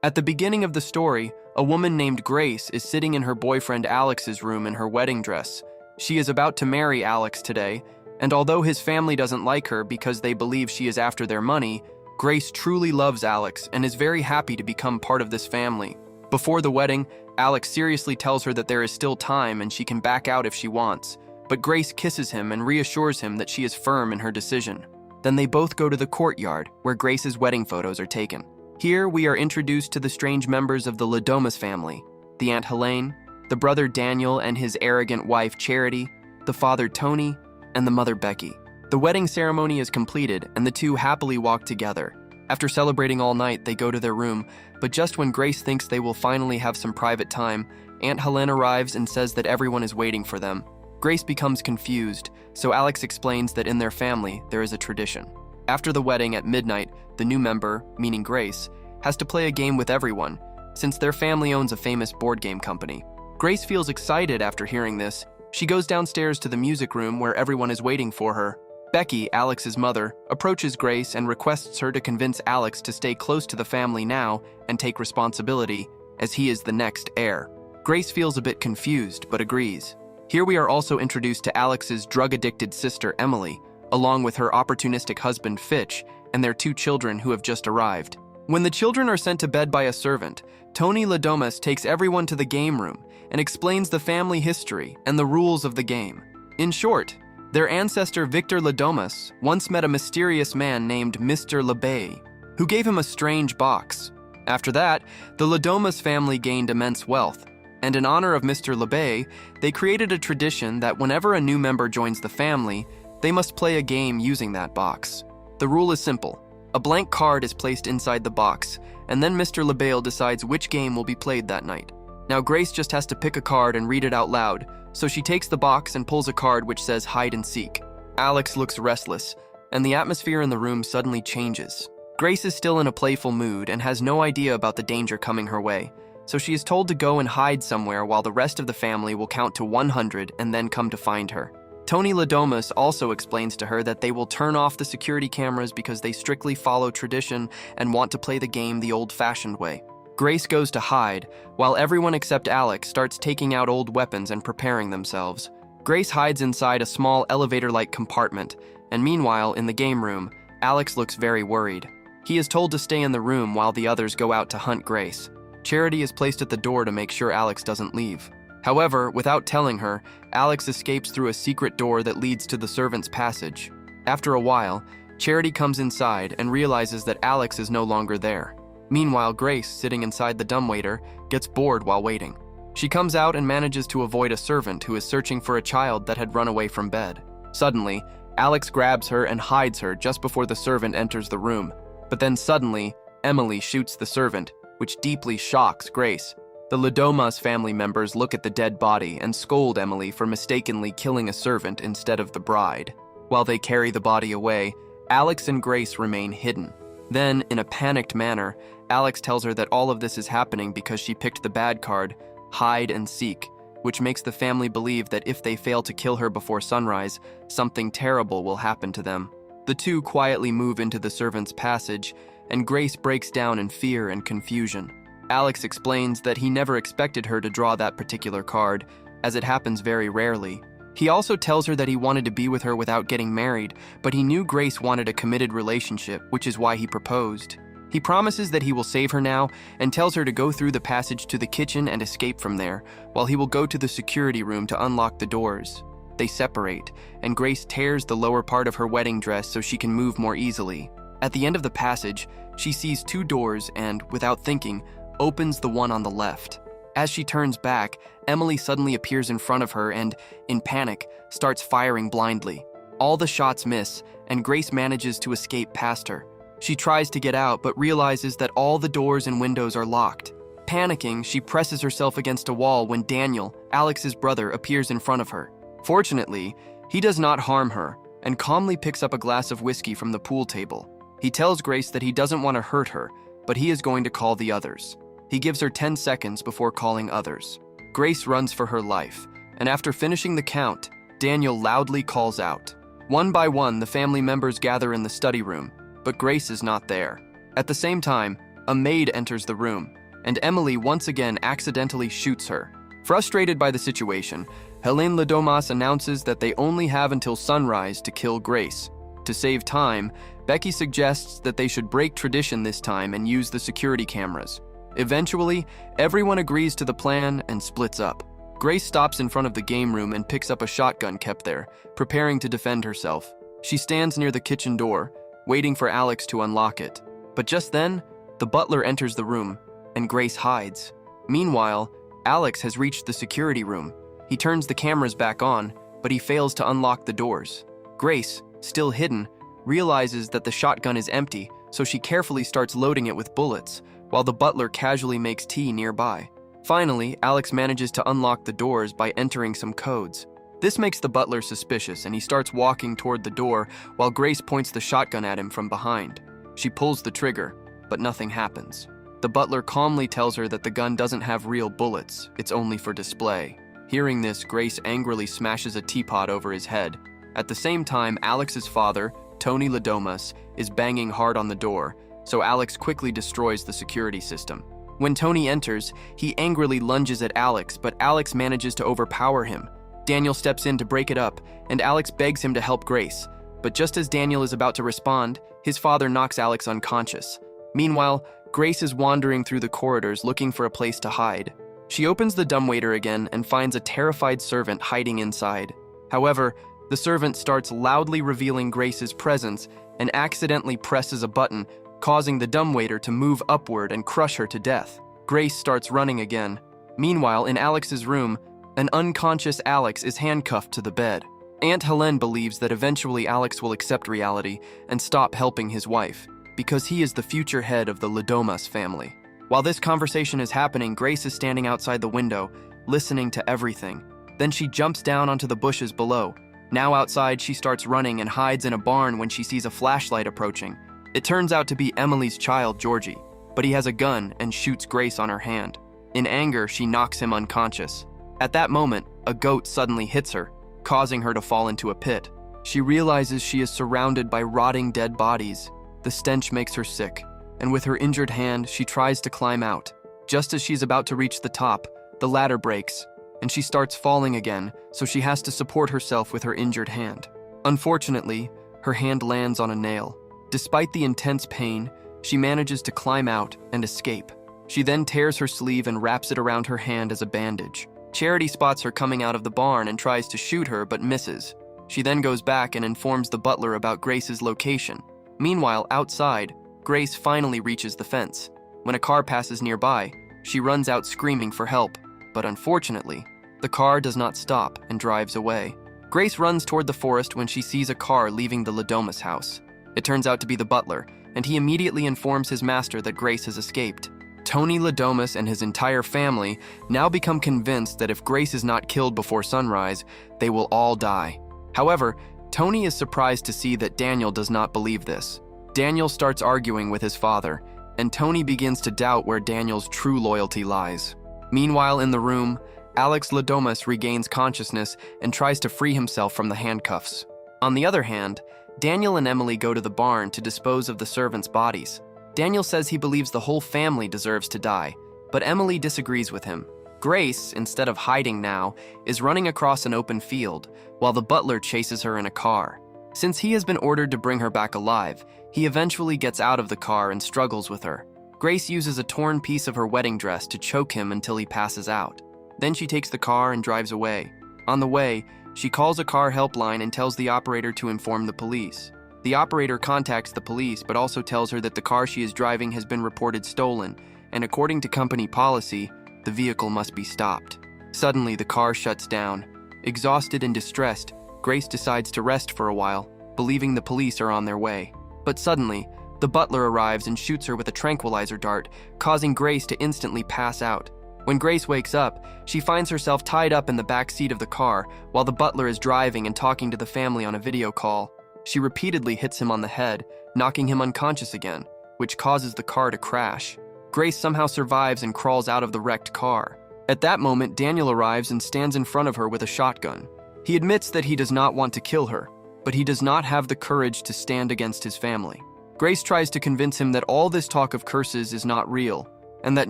At the beginning of the story, a woman named Grace is sitting in her boyfriend Alex's room in her wedding dress. She is about to marry Alex today, and although his family doesn't like her because they believe she is after their money, Grace truly loves Alex and is very happy to become part of this family. Before the wedding, Alex seriously tells her that there is still time and she can back out if she wants, but Grace kisses him and reassures him that she is firm in her decision. Then they both go to the courtyard, where Grace's wedding photos are taken. Here, we are introduced to the strange members of the Ladomas family: the Aunt Helene, the brother Daniel and his arrogant wife Charity, the father Tony, and the mother Becky. The wedding ceremony is completed, and the two happily walk together. After celebrating all night, they go to their room, but just when Grace thinks they will finally have some private time, Aunt Helene arrives and says that everyone is waiting for them. Grace becomes confused, so Alex explains that in their family, there is a tradition. After the wedding at midnight, the new member, meaning Grace, has to play a game with everyone, since their family owns a famous board game company. Grace feels excited after hearing this. She goes downstairs to the music room where everyone is waiting for her. Becky, Alex's mother, approaches Grace and requests her to convince Alex to stay close to the family now and take responsibility, as he is the next heir. Grace feels a bit confused, but agrees. Here we are also introduced to Alex's drug-addicted sister, Emily, along with her opportunistic husband, Fitch, and their two children who have just arrived. When the children are sent to bed by a servant, Tony Ladomas takes everyone to the game room and explains the family history and the rules of the game. In short, their ancestor Victor Ladomas once met a mysterious man named Mr. LeBay, who gave him a strange box. After that, the Ladomas family gained immense wealth, and in honor of Mr. LeBay, they created a tradition that whenever a new member joins the family, they must play a game using that box. The rule is simple. A blank card is placed inside the box, and then Mr. LeBay decides which game will be played that night. Now Grace just has to pick a card and read it out loud, so she takes the box and pulls a card which says hide and seek. Alex looks restless, and the atmosphere in the room suddenly changes. Grace is still in a playful mood and has no idea about the danger coming her way, so she is told to go and hide somewhere while the rest of the family will count to 100 and then come to find her. Tony Ladomas also explains to her that they will turn off the security cameras because they strictly follow tradition and want to play the game the old-fashioned way. Grace goes to hide, while everyone except Alex starts taking out old weapons and preparing themselves. Grace hides inside a small elevator-like compartment, and meanwhile, in the game room, Alex looks very worried. He is told to stay in the room while the others go out to hunt Grace. Charity is placed at the door to make sure Alex doesn't leave. However, without telling her, Alex escapes through a secret door that leads to the servants' passage. After a while, Charity comes inside and realizes that Alex is no longer there. Meanwhile, Grace, sitting inside the dumbwaiter, gets bored while waiting. She comes out and manages to avoid a servant who is searching for a child that had run away from bed. Suddenly, Alex grabs her and hides her just before the servant enters the room. But then suddenly, Emily shoots the servant, which deeply shocks Grace. The Ladomas family members look at the dead body and scold Emily for mistakenly killing a servant instead of the bride. While they carry the body away, Alex and Grace remain hidden. Then, in a panicked manner, Alex tells her that all of this is happening because she picked the bad card, hide and seek, which makes the family believe that if they fail to kill her before sunrise, something terrible will happen to them. The two quietly move into the servants' passage, and Grace breaks down in fear and confusion. Alex explains that he never expected her to draw that particular card, as it happens very rarely. He also tells her that he wanted to be with her without getting married, but he knew Grace wanted a committed relationship, which is why he proposed. He promises that he will save her now and tells her to go through the passage to the kitchen and escape from there, while he will go to the security room to unlock the doors. They separate, and Grace tears the lower part of her wedding dress so she can move more easily. At the end of the passage, she sees two doors and, without thinking, opens the one on the left. As she turns back, Emily suddenly appears in front of her and, in panic, starts firing blindly. All the shots miss, and Grace manages to escape past her. She tries to get out, but realizes that all the doors and windows are locked. Panicking, she presses herself against a wall when Daniel, Alex's brother, appears in front of her. Fortunately, he does not harm her and calmly picks up a glass of whiskey from the pool table. He tells Grace that he doesn't want to hurt her, but he is going to call the others. He gives her 10 seconds before calling others. Grace runs for her life, and after finishing the count, Daniel loudly calls out. One by one, the family members gather in the study room, but Grace is not there. At the same time, A maid enters the room, and Emily once again accidentally shoots her. Frustrated by the situation, Helene Ladomas announces that they only have until sunrise to kill Grace. To save time, Becky suggests that they should break tradition this time and use the security cameras. Eventually, everyone agrees to the plan and splits up. Grace stops in front of the game room and picks up a shotgun kept there, preparing to defend herself. She stands near the kitchen door, waiting for Alex to unlock it. But just then, the butler enters the room, and Grace hides. Meanwhile, Alex has reached the security room. He turns the cameras back on, but he fails to unlock the doors. Grace, still hidden, realizes that the shotgun is empty, so she carefully starts loading it with bullets, while the butler casually makes tea nearby. Finally, Alex manages to unlock the doors by entering some codes. This makes the butler suspicious, and he starts walking toward the door while Grace points the shotgun at him from behind. She pulls the trigger, but nothing happens. The butler calmly tells her that the gun doesn't have real bullets, it's only for display. Hearing this, Grace angrily smashes a teapot over his head. At the same time, Alex's father, Tony Ladomas, is banging hard on the door, so Alex quickly destroys the security system. When Tony enters, he angrily lunges at Alex, but Alex manages to overpower him. Daniel steps in to break it up, and Alex begs him to help Grace. But just as Daniel is about to respond, his father knocks Alex unconscious. Meanwhile, Grace is wandering through the corridors looking for a place to hide. She opens the dumbwaiter again and finds a terrified servant hiding inside. However, the servant starts loudly revealing Grace's presence and accidentally presses a button, causing the dumbwaiter to move upward and crush her to death. Grace starts running again. Meanwhile, in Alex's room, an unconscious Alex is handcuffed to the bed. Aunt Helene believes that eventually Alex will accept reality and stop helping his wife, because he is the future head of the Ladomas family. While this conversation is happening, Grace is standing outside the window, listening to everything. Then she jumps down onto the bushes below. Now outside, she starts running and hides in a barn when she sees a flashlight approaching. It turns out to be Emily's child, Georgie, but he has a gun and shoots Grace on her hand. In anger, she knocks him unconscious. At that moment, a goat suddenly hits her, causing her to fall into a pit. She realizes she is surrounded by rotting dead bodies. The stench makes her sick, and with her injured hand, she tries to climb out. Just as she's about to reach the top, the ladder breaks, and she starts falling again, so she has to support herself with her injured hand. Unfortunately, her hand lands on a nail. Despite the intense pain, she manages to climb out and escape. She then tears her sleeve and wraps it around her hand as a bandage. Charity spots her coming out of the barn and tries to shoot her but misses. She then goes back and informs the butler about Grace's location. Meanwhile, outside, Grace finally reaches the fence. When a car passes nearby, she runs out screaming for help, but unfortunately, the car does not stop and drives away. Grace runs toward the forest when she sees a car leaving the Ladomas house. It turns out to be the butler, and he immediately informs his master that Grace has escaped. Tony Ladomas and his entire family now become convinced that if Grace is not killed before sunrise, they will all die. However, Tony is surprised to see that Daniel does not believe this. Daniel starts arguing with his father, and Tony begins to doubt where Daniel's true loyalty lies. Meanwhile, in the room, Alex Ladomas regains consciousness and tries to free himself from the handcuffs. On the other hand, Daniel and Emily go to the barn to dispose of the servants' bodies. Daniel says he believes the whole family deserves to die, but Emily disagrees with him. Grace, instead of hiding now, is running across an open field, while the butler chases her in a car. Since he has been ordered to bring her back alive, he eventually gets out of the car and struggles with her. Grace uses a torn piece of her wedding dress to choke him until he passes out. Then she takes the car and drives away. On the way, she calls a car helpline and tells the operator to inform the police. The operator contacts the police but also tells her that the car she is driving has been reported stolen, and according to company policy, the vehicle must be stopped. Suddenly, the car shuts down. Exhausted and distressed, Grace decides to rest for a while, believing the police are on their way. But suddenly, the butler arrives and shoots her with a tranquilizer dart, causing Grace to instantly pass out. When Grace wakes up, she finds herself tied up in the back seat of the car while the butler is driving and talking to the family on a video call. She repeatedly hits him on the head, knocking him unconscious again, which causes the car to crash. Grace somehow survives and crawls out of the wrecked car. At that moment, Daniel arrives and stands in front of her with a shotgun. He admits that he does not want to kill her, but he does not have the courage to stand against his family. Grace tries to convince him that all this talk of curses is not real, and that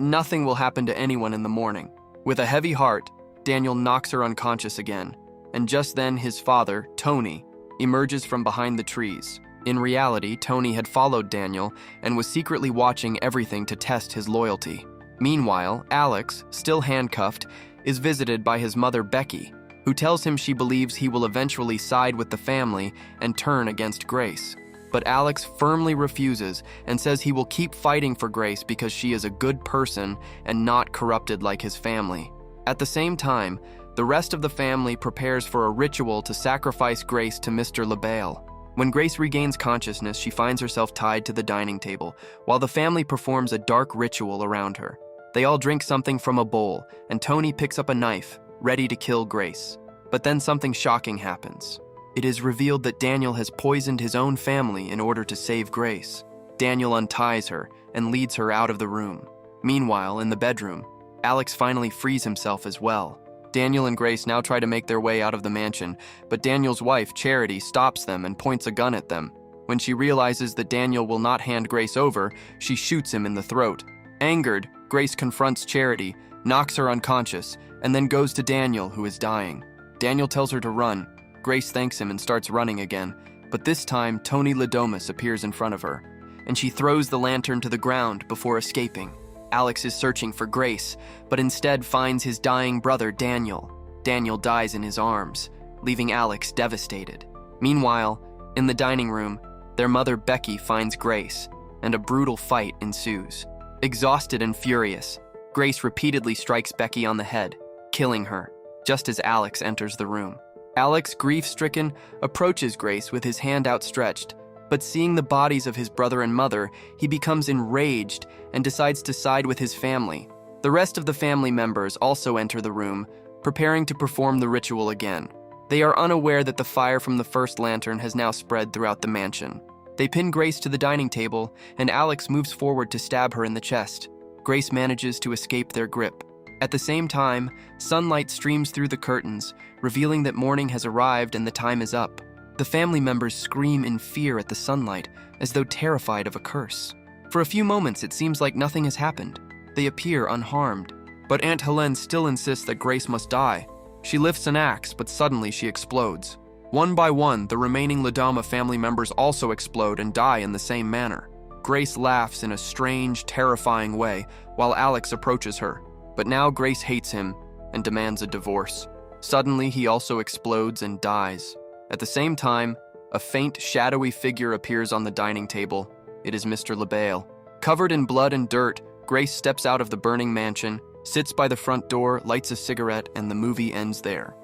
nothing will happen to anyone in the morning. With a heavy heart, Daniel knocks her unconscious again, and just then his father, Tony, emerges from behind the trees. In reality, Tony had followed Daniel and was secretly watching everything to test his loyalty. Meanwhile, Alex, still handcuffed, is visited by his mother, Becky, who tells him she believes he will eventually side with the family and turn against Grace. But Alex firmly refuses and says he will keep fighting for Grace because she is a good person and not corrupted like his family. At the same time, the rest of the family prepares for a ritual to sacrifice Grace to Mr. LaBelle. When Grace regains consciousness, she finds herself tied to the dining table, while the family performs a dark ritual around her. They all drink something from a bowl, and Tony picks up a knife, ready to kill Grace. But then something shocking happens. It is revealed that Daniel has poisoned his own family in order to save Grace. Daniel unties her and leads her out of the room. Meanwhile, in the bedroom, Alex finally frees himself as well. Daniel and Grace now try to make their way out of the mansion, but Daniel's wife, Charity, stops them and points a gun at them. When she realizes that Daniel will not hand Grace over, she shoots him in the throat. Angered, Grace confronts Charity, knocks her unconscious, and then goes to Daniel, who is dying. Daniel tells her to run. Grace thanks him and starts running again, but this time Tony Ladomas appears in front of her, and she throws the lantern to the ground before escaping. Alex is searching for Grace, but instead finds his dying brother, Daniel. Daniel dies in his arms, leaving Alex devastated. Meanwhile, in the dining room, their mother, Becky, finds Grace, and a brutal fight ensues. Exhausted and furious, Grace repeatedly strikes Becky on the head, killing her, just as Alex enters the room. Alex, grief-stricken, approaches Grace with his hand outstretched, but seeing the bodies of his brother and mother, he becomes enraged and decides to side with his family. The rest of the family members also enter the room, preparing to perform the ritual again. They are unaware that the fire from the first lantern has now spread throughout the mansion. They pin Grace to the dining table, and Alex moves forward to stab her in the chest. Grace manages to escape their grip. At the same time, sunlight streams through the curtains, revealing that morning has arrived and the time is up. The family members scream in fear at the sunlight, as though terrified of a curse. For a few moments, it seems like nothing has happened. They appear unharmed. But Aunt Helene still insists that Grace must die. She lifts an axe, but suddenly she explodes. One by one, the remaining Ladama family members also explode and die in the same manner. Grace laughs in a strange, terrifying way, while Alex approaches her. But now Grace hates him and demands a divorce. Suddenly, he also explodes and dies. At the same time, a faint, shadowy figure appears on the dining table. It is Mr. LaBelle. Covered in blood and dirt, Grace steps out of the burning mansion, sits by the front door, lights a cigarette, and the movie ends there.